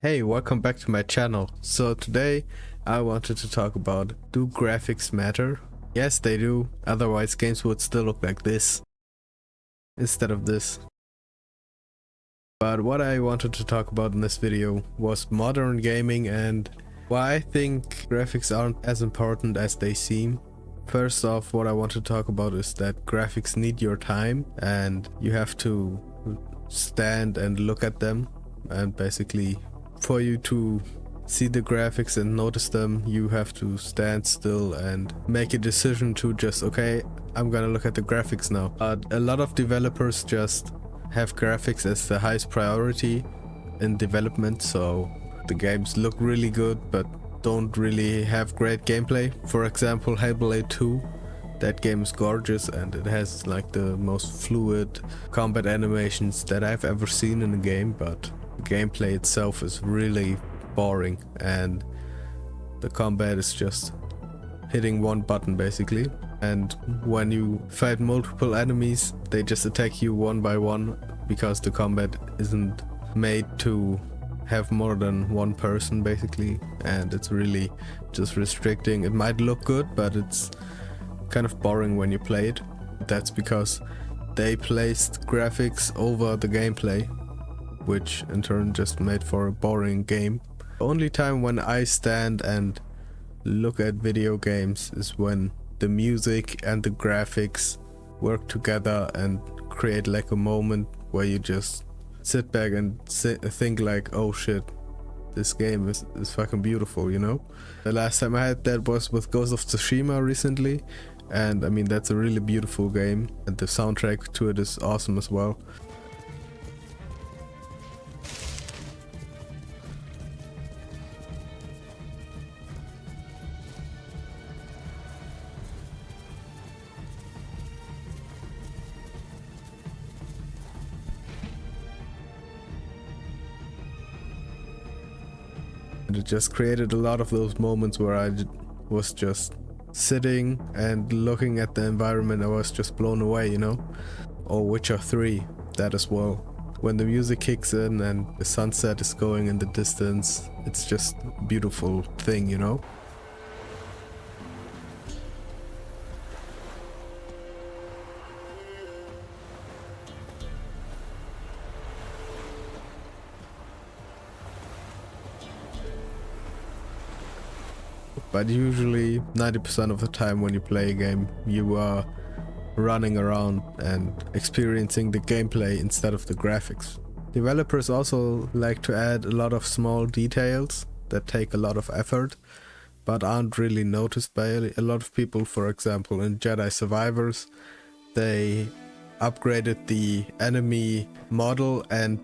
Hey, welcome back to my channel. So today I wanted to talk about, do graphics matter? Yes, they do, otherwise games would still look like this instead of this. But what I wanted to talk about in this video was modern gaming and why I think graphics aren't as important as they seem. First off, what I want to talk about is that graphics need your time and you have to stand and look at them, and basically for you to see the graphics and notice them, you have to stand still and make a decision to just, okay, I'm gonna look at the graphics now. But a lot of developers just have graphics as the highest priority in development, so the games look really good but don't really have great gameplay. For example, Hellblade 2, that game is gorgeous and it has like the most fluid combat animations that I've ever seen in a game, but the gameplay itself is really boring and the combat is just hitting one button basically. And when you fight multiple enemies, they just attack you one by one because the combat isn't made to have more than one person basically, and it's really just restricting. It might look good, but it's kind of boring when you play it. That's because they placed graphics over the gameplay, which in turn just made for a boring game. The only time when I stand and look at video games is when the music and the graphics work together and create like a moment where you just sit back and think like, oh shit, this game is fucking beautiful, you know? The last time I had that was with Ghost of Tsushima recently, and I mean that's a really beautiful game and the soundtrack to it is awesome as well. And it just created a lot of those moments where I was just sitting and looking at the environment. I was just blown away, you know? Or Witcher 3, that as well. When the music kicks in and the sunset is going in the distance, it's just a beautiful thing, you know? But usually 90% of the time when you play a game, you are running around and experiencing the gameplay instead of the graphics. Developers also like to add a lot of small details that take a lot of effort but aren't really noticed by a lot of people. For example, in Jedi Survivors, they upgraded the enemy model and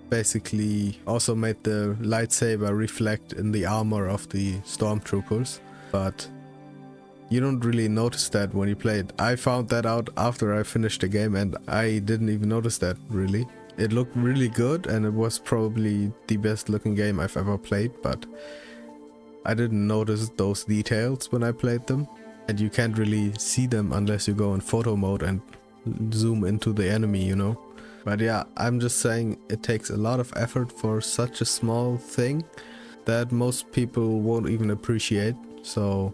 basically also made the lightsaber reflect in the armor of the stormtroopers, but you don't really notice that when you play it. I found that out after I finished the game and I didn't even notice that really. It looked really good and it was probably the best looking game I've ever played, but I didn't notice those details when I played them, and you can't really see them unless you go in photo mode and zoom into the enemy, you know? But yeah, I'm just saying it takes a lot of effort for such a small thing that most people won't even appreciate. So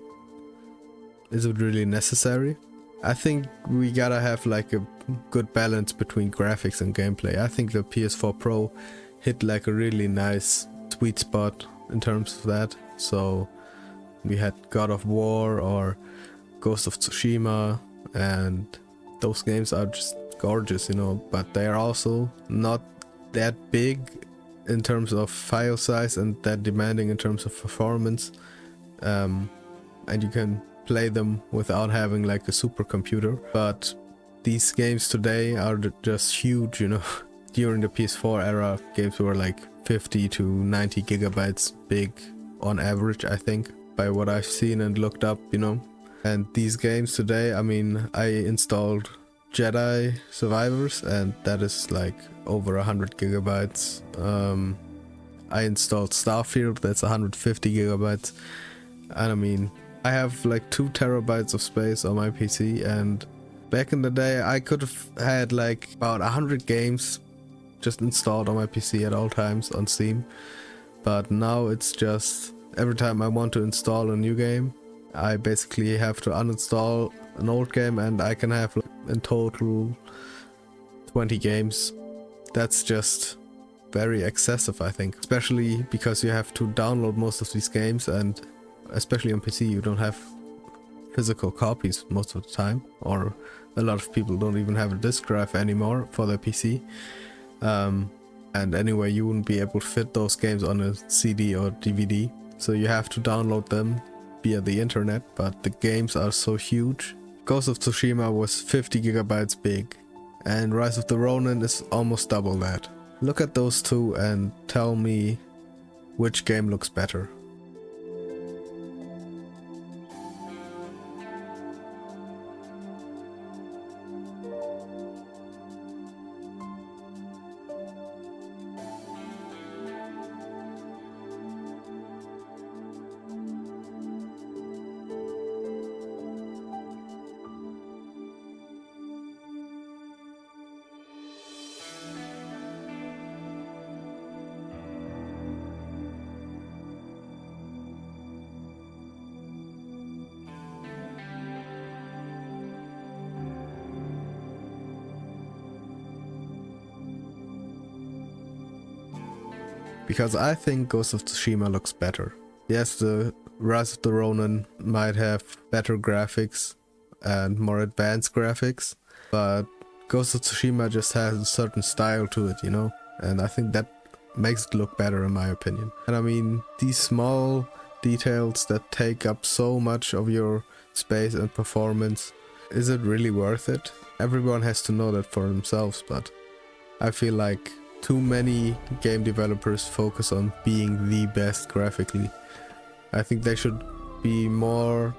is it really necessary? I think we gotta have like a good balance between graphics and gameplay. I think the PS4 Pro hit like a really nice sweet spot in terms of that. So we had God of War or Ghost of Tsushima, and those games are just gorgeous, you know, but they are also not that big in terms of file size and that demanding in terms of performance, and you can play them without having like a supercomputer. But these games today are just huge, you know. During the PS4 era, games were like 50 to 90 gigabytes big on average, I think, by what I've seen and looked up, you know. And these games today, I mean, I installed Jedi Survivors and that is like over 100 gigabytes. I installed Starfield, that's 150 gigabytes. And I mean, I have like 2 terabytes of space on my PC, and back in the day I could have had like about 100 games just installed on my PC at all times on Steam. but now it's just every time I want to install a new game, I basically have to uninstall an old game, and I can have in total 20 games. That's just very excessive, I think, especially because you have to download most of these games, and especially on PC you don't have physical copies most of the time, or a lot of people don't even have a disk drive anymore for their PC. And anyway, you wouldn't be able to fit those games on a CD or DVD, so you have to download them via the internet, but the games are so huge. Ghost of Tsushima was 50 gigabytes big, and Rise of the Ronin is almost double that. Look at those two and tell me which game looks better. Because I think Ghost of Tsushima looks better. Yes, the Rise of the Ronin might have better graphics and more advanced graphics, but Ghost of Tsushima just has a certain style to it, you know? And I think that makes it look better in my opinion. And I mean, these small details that take up so much of your space and performance, is it really worth it? Everyone has to know that for themselves, but I feel like too many game developers focus on being the best graphically. I think there should be more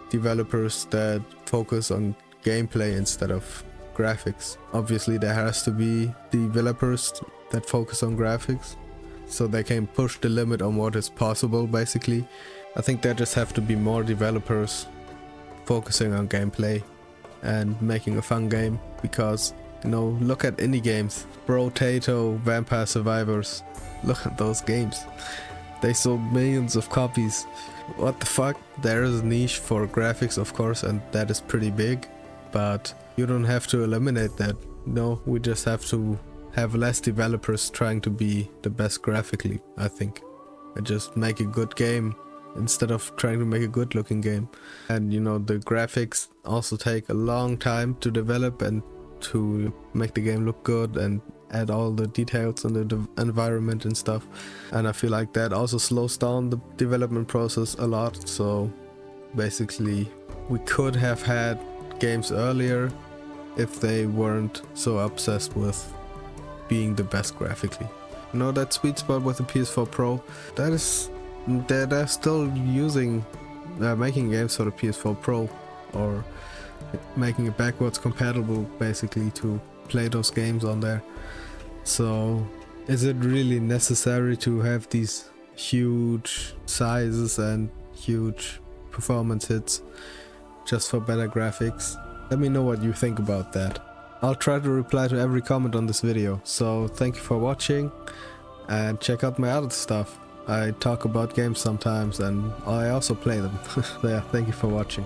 developers that focus on gameplay instead of graphics. Obviously there has to be developers that focus on graphics, so they can push the limit on what is possible basically. I think there just have to be more developers focusing on gameplay and making a fun game, because you know, look at indie games. Brotato, Vampire Survivors. Look at those games. They sold millions of copies. What the fuck? There is a niche for graphics, of course, and that is pretty big. But you don't have to eliminate that. No, we just have to have less developers trying to be the best graphically, I think. And just make a good game instead of trying to make a good looking game. And you know, the graphics also take a long time to develop and to make the game look good and add all the details in the environment and stuff, and I feel like that also slows down the development process a lot. So basically we could have had games earlier if they weren't so obsessed with being the best graphically. You know, that sweet spot with the PS4 Pro, they're still using making games for the PS4 Pro, or making it backwards compatible basically to play those games on there. So is it really necessary to have these huge sizes and huge performance hits just for better graphics? Let me know what you think about that. I'll try to reply to every comment on this video, so thank you for watching, and check out my other stuff. I talk about games sometimes and I also play them. Yeah, thank you for watching.